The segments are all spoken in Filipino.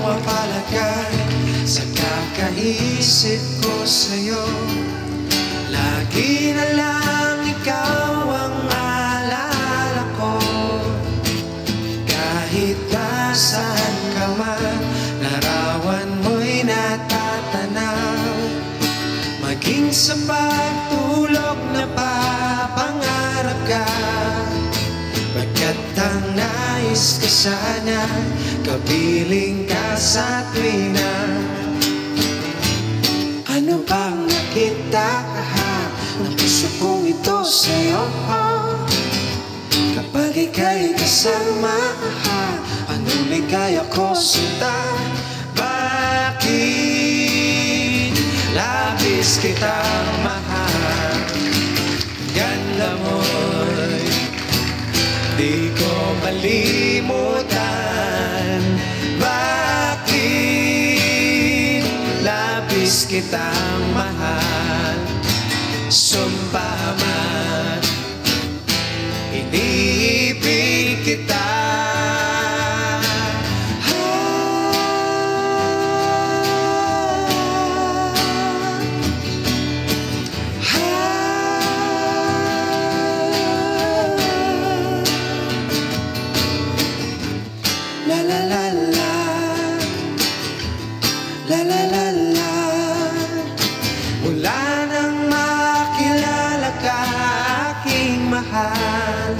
mapalagay sa kakaisip ko sa'yo. Lagi na lang ikaw ang alala ko. Kahit nasaan ka man, larawan mo'y natatanaw. Maging sa pagtulog na papangarap ka, pagkat ang nais ko sana, kapiling ka sa tuwina. Ano bang nakita ng puso kong ito sa'yo? Kapag ika'y kasama, anong ligaya ko sinta? Bakit labis kitang mahal? Ganda mo'y di ko malimutan. Bakit labis kitang mahal? Sumpa man, iniibig kita. La la la la, la la la la. Mula nang makilala ka, aking mahal,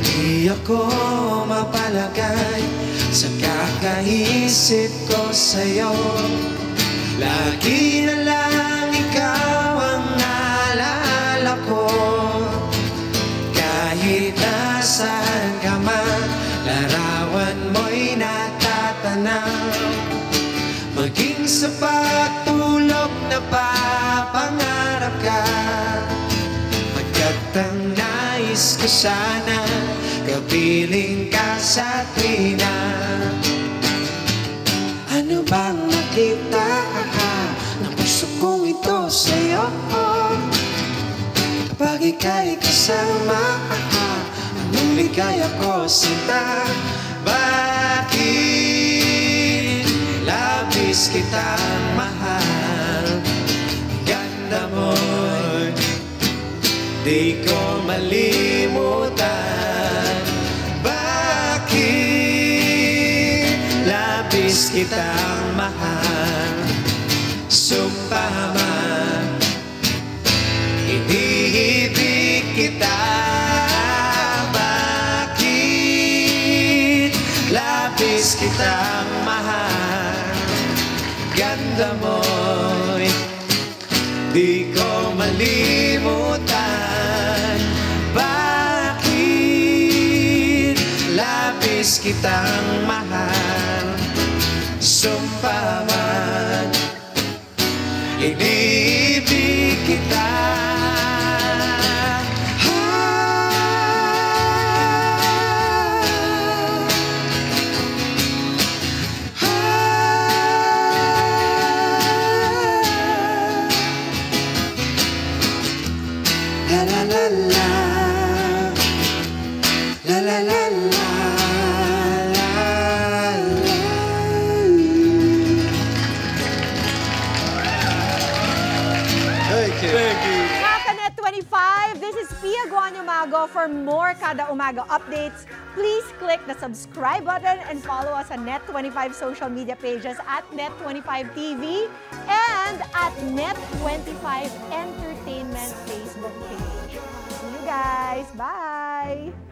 di ako mapalagay sa kakaisip ko sa'yo. Lagi na lang ikaw ang naalala ko. Kahit nasaan ka man, larawan mo'y natatanaw. Maging sa pagtulog na papangarap ka, pagkat ang nais ko sana, kapiling ka sa tuwina. Ano bang nakita ng puso kong ito sa'yo? Kapag ika'y kasama, anong ligaya ko sinta? Bakit labis kitang mahal? Ganda mo'y di ko malimutan. Bakit labis kitang mahal? Sumpa man, iniibig kita. Labis kitang mahal. Ganda mo'y di ko malimutan. Bakit labis kitang mahal? Sumpa man, iniibig kita. La la la la, la la la la, la la. Thank you. Kakanet 25, this is Pia Guanyamago. For more Kada Umaga updates, please click the subscribe button and follow us on Net25 social media pages at Net25TV and at Net25 Entertainment Facebook page. See you guys. Bye!